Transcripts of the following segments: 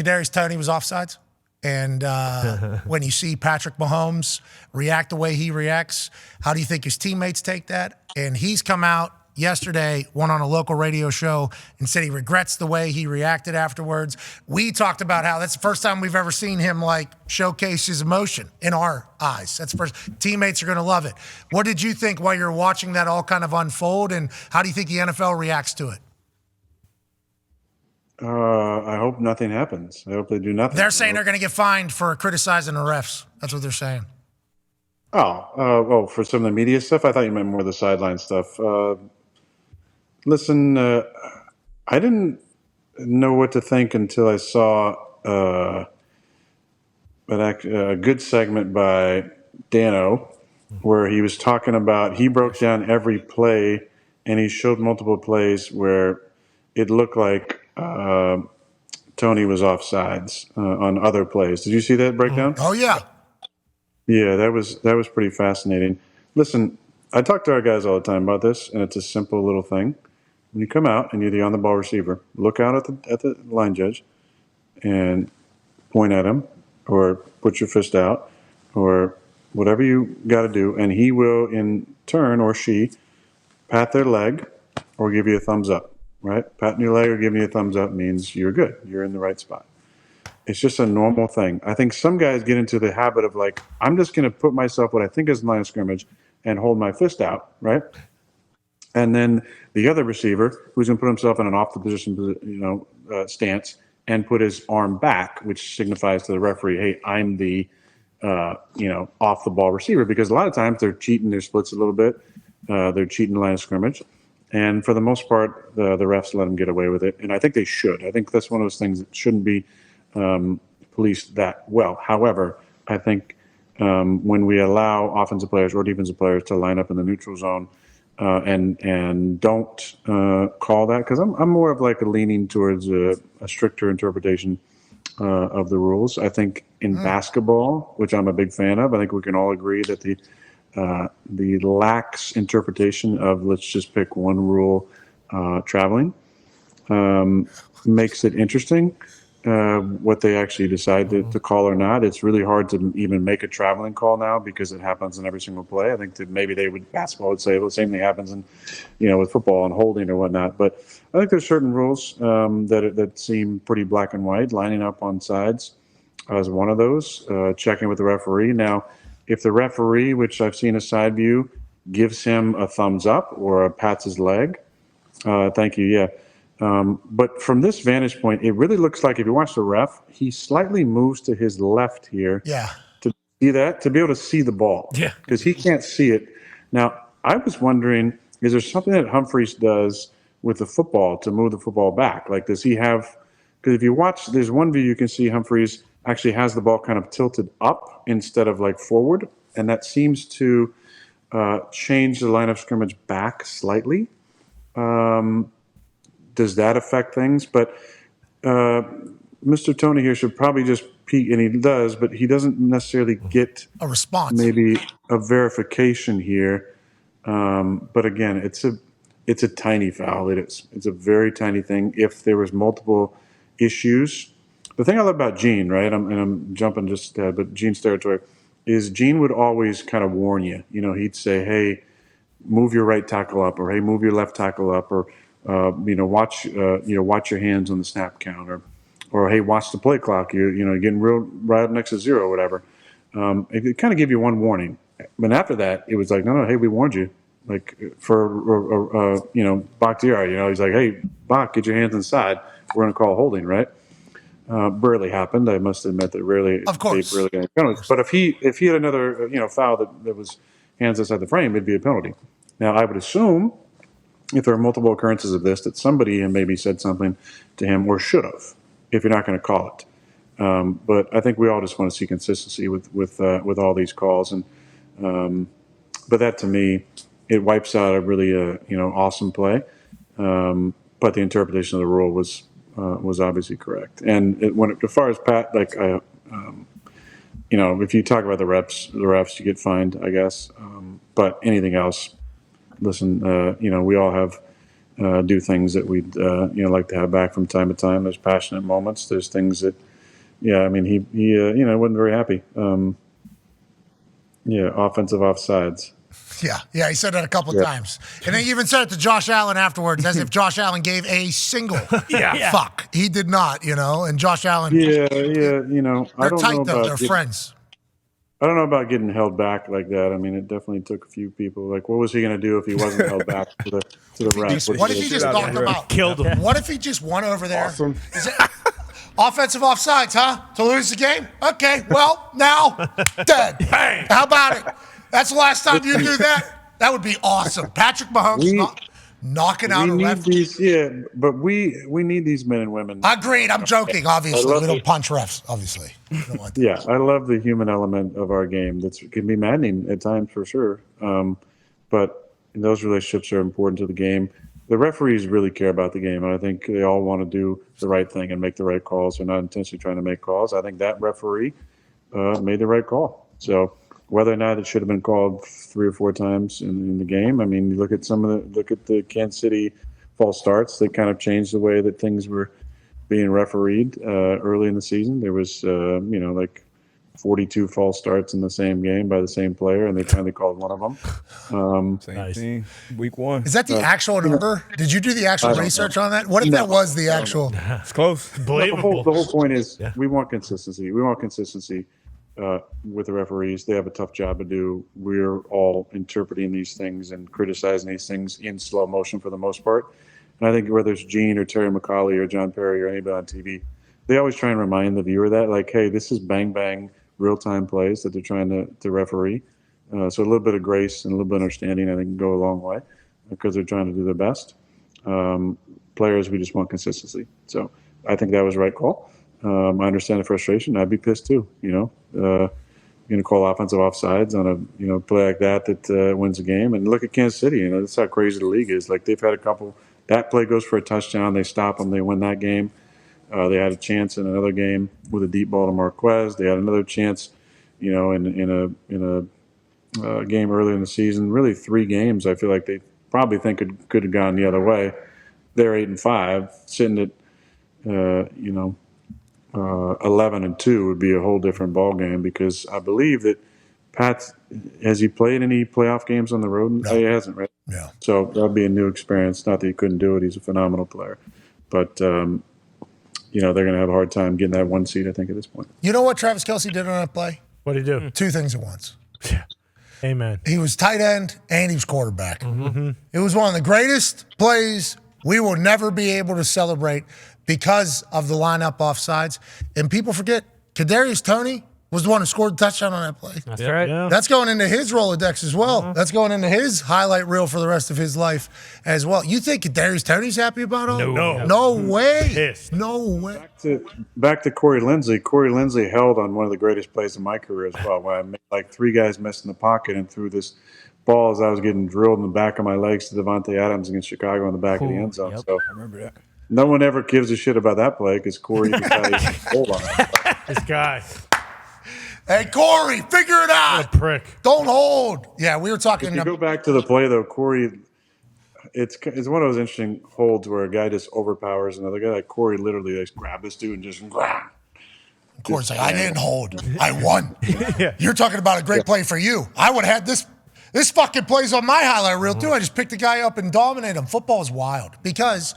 Kadarius Toney was offsides. And when you see Patrick Mahomes react the way he reacts, how do you think his teammates take that? And he's come out yesterday, went on a local radio show and said he regrets the way he reacted afterwards. We talked about how that's the first time we've ever seen him showcase his emotion in our eyes. That's the first. Teammates are going to love it. What did you think while you're watching that all kind of unfold, and how do you think the NFL reacts to it? I hope nothing happens. I hope they do nothing. They're saying they're going to get fined for criticizing the refs. That's what they're saying. Well, for some of the media stuff, I thought you meant more of the sideline stuff. Listen, I didn't know what to think until I saw a good segment by Dahn where he was talking about, he broke down every play and he showed multiple plays where it looked like Toney was offsides on other plays. Did you see that breakdown? Oh, yeah. Yeah, that was pretty fascinating. Listen, I talk to our guys all the time about this, and it's a simple little thing. When you come out and you're the on-the-ball receiver, look out at the line judge and point at him or put your fist out or whatever you got to do, and he will in turn, or she, pat their leg or give you a thumbs up, right? Patting your leg or giving you a thumbs up means you're good. You're in the right spot. It's just a normal thing. I think some guys get into the habit of I'm just going to put myself what I think is the line of scrimmage and hold my fist out, right? And then the other receiver, who's going to put himself in an off the position, stance and put his arm back, which signifies to the referee, hey, I'm the, off the ball receiver, because a lot of times they're cheating their splits a little bit. They're cheating the line of scrimmage. And for the most part, the refs let them get away with it. And I think they should. I think that's one of those things that shouldn't be policed that well. However, I think when we allow offensive players or defensive players to line up in the neutral zone and don't call that, because I'm more of a leaning towards a stricter interpretation of the rules. I think in basketball, which I'm a big fan of, I think we can all agree that the lax interpretation of, let's just pick one rule, traveling, makes it interesting. What they actually decide to call or not. It's really hard to even make a traveling call now because it happens in every single play. I think that maybe basketball would say, well, the same thing happens in, with football and holding or whatnot. But I think there's certain rules that seem pretty black and white. Lining up on sides is one of those. Checking with the referee. Now, if the referee, which I've seen a side view, gives him a thumbs up or pats his leg, thank you, yeah. But from this vantage point, it really looks like if you watch the ref, he slightly moves to his left here. Yeah. To see that, to be able to see the ball. Yeah. Because he can't see it. Now, I was wondering, is there something that Humphries does with the football to move the football back? Does he have, because if you watch, there's one view you can see Humphries actually has the ball kind of tilted up instead of forward. And that seems to change the line of scrimmage back slightly. Does that affect things? But Mr. Toney here should probably just peek, and he does, but he doesn't necessarily get a response, maybe a verification here. But again, it's a tiny foul. It's a very tiny thing. If there was multiple issues, the thing I love about Gene, right? I'm jumping just, but Gene's territory is Gene would always kind of warn you. He'd say, "Hey, move your right tackle up," or "Hey, move your left tackle up," or watch your hands on the snap count, or hey, watch the play clock. You're getting real right up next to zero, or whatever. It kind of give you one warning, but after that, it was no, hey, we warned you. For Bakhtiari, he's like, hey, Bach, get your hands inside. We're going to call holding, right? Rarely happened. I must admit that rarely. Of course. They rarely got penalties. But if he had another foul that was hands inside the frame, it'd be a penalty. Now, I would assume, if there are multiple occurrences of this, that somebody maybe said something to him or should have, if you're not going to call it. But I think we all just want to see consistency with all these calls, and but that to me, it wipes out a really awesome play. But the interpretation of the rule was obviously correct. And as far as Pat, if you talk about the refs, you get fined, I guess. But anything else, listen, we all have do things that we'd like to have back from time to time. There's passionate moments. There's things that yeah, I mean, he wasn't very happy. Yeah, offensive offsides. Yeah, he said that a couple times. And then he even said it to Josh Allen afterwards, as if Josh Allen gave a single fuck. He did not, and Josh Allen. Yeah, I They're don't know tight, though. about They're friends. I don't know about getting held back like that. I mean, it definitely took a few people. Like, what was he going to do if he wasn't held back to the ref? What if he just knocked him out? Killed him. What if he just won over there? Awesome. Is it offensive offsides, huh? To lose the game? Okay, well, now, dead. Bang. How about it? That's the last time you do that? That would be awesome. Patrick Mahomes knocking out a ref. But we need these men and women. Agreed. I'm joking, obviously. We don't punch refs, obviously. Yeah, I love the human element of our game. That can be maddening at times for sure. But those relationships are important to the game. The referees really care about the game, and I think they all want to do the right thing and make the right calls. They're not intentionally trying to make calls. I think that referee made the right call. So whether or not it should have been called 3 or 4 times in the game, I mean, look at the Kansas City false starts. They kind of changed the way that things were being refereed early in the season. There was, like 42 false starts in the same game by the same player, and they finally called one of them. Same thing. Week 1. Is that the actual number? Did you do the actual research on that? What if that was the actual? It's close. Believable. The whole point is we want consistency. We want consistency with the referees. They have a tough job to do. We're all interpreting these things and criticizing these things in slow motion for the most part. And I think whether it's Gene or Terry McAuley or John Perry or anybody on TV, they always try and remind the viewer that, like, hey, this is bang, bang, real-time plays that they're trying to referee. So a little bit of grace and a little bit of understanding, I think, can go a long way because they're trying to do their best. Players, we just want consistency. So I think that was the right call. I understand the frustration. I'd be pissed too, you're going to call offensive offsides on a play like that wins a game. And look at Kansas City. That's how crazy the league is. Like, they've had a couple. That play goes for a touchdown. They stop them. They win that game. They had a chance in another game with a deep ball to Marquez. They had another chance, in a game earlier in the season. Really, 3 games. I feel like they probably think it could have gone the other way. They're 8-5, sitting at 11-2 would be a whole different ball game, because I believe that has he played any playoff games on the road? No. He hasn't, right? No. So that'll be a new experience. Not that he couldn't do it. He's a phenomenal player. But, they're going to have a hard time getting that 1 seed, I think, at this point. You know what Travis Kelce did on that play? What did he do? 2 things at once. Yeah. Amen. He was tight end and he was quarterback. Mm-hmm. It was one of the greatest plays we will never be able to celebrate because of the lineup offsides. And people forget, Kadarius Toney was the one who scored the touchdown on that play. That's right. Yeah. That's going into his Rolodex as well. Mm-hmm. That's going into his highlight reel for the rest of his life as well. You think Kadarius Toney's happy about all that? No way. Pissed. No way. Back to Corey Linsley. Corey Linsley held on one of the greatest plays of my career as well, where I made like 3 guys missed in the pocket and threw this ball as I was getting drilled in the back of my legs to Devontae Adams against Chicago in the back of the end zone. Yep. So I remember that. no one ever gives a shit about that play because Corey decided to hold on it. This guy. Hey, Corey, figure it out. What a prick. Don't hold. Yeah, we were talking. If you go back to the play, though, Corey, it's one of those interesting holds where a guy just overpowers another guy. Like, Corey literally just grabbed this dude and just Corey's like, I didn't hold. I won. Yeah. You're talking about a great play for you. I would have had this. This fucking plays on my highlight reel, too. I just picked the guy up and dominated him. Football is wild because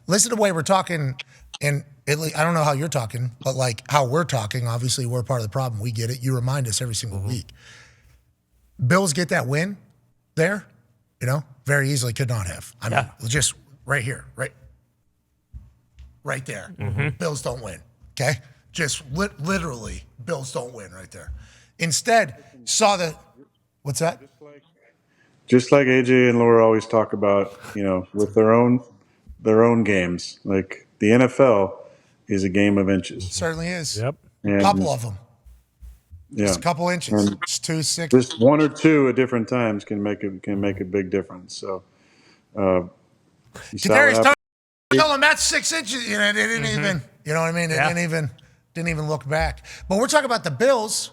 listen to the way we're talking, and I don't know how you're talking, but like how we're talking, obviously we're part of the problem. We get it. You remind us every single week. Bills get that win there, very easily could not have. I mean, just right here, right there. Bills don't win, okay? Just literally, Bills don't win right there. Instead, what's that? Just like AJ and Laura always talk about, with their own games. Like, the NFL is a game of inches. It certainly is. Yep. A couple of them. Yeah. Just a couple inches. It's 2, 6. Just 1 or 2 at different times can make a big difference. So, Kadarius Toney, tell them that's 6 inches. They didn't even. You know what I mean? They didn't even look back. But we're talking about the Bills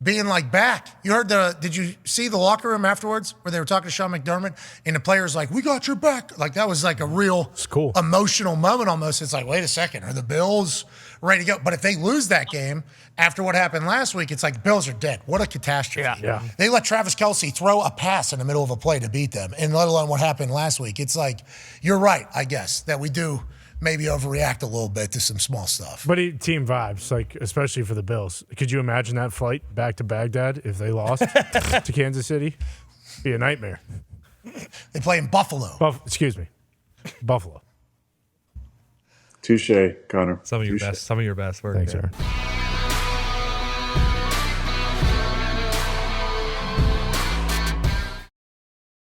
being like back. You heard did you see the locker room afterwards where they were talking to Sean McDermott and the players like, we got your back. Like, that was like a real emotional moment almost. It's like, wait a second, are the Bills ready to go. But if they lose that game after what happened last week, it's like Bills are dead. What a catastrophe. Yeah. They let Travis Kelce throw a pass in the middle of a play to beat them, and let alone what happened last week. It's like, you're right, I guess, that we do maybe overreact a little bit to some small stuff. But team vibes, like especially for the Bills. Could you imagine that flight back to Baghdad if they lost to Kansas City? Be a nightmare. They play in Buffalo. Buffalo. Touche, Connor. Some of your best work. Thanks, there. sir.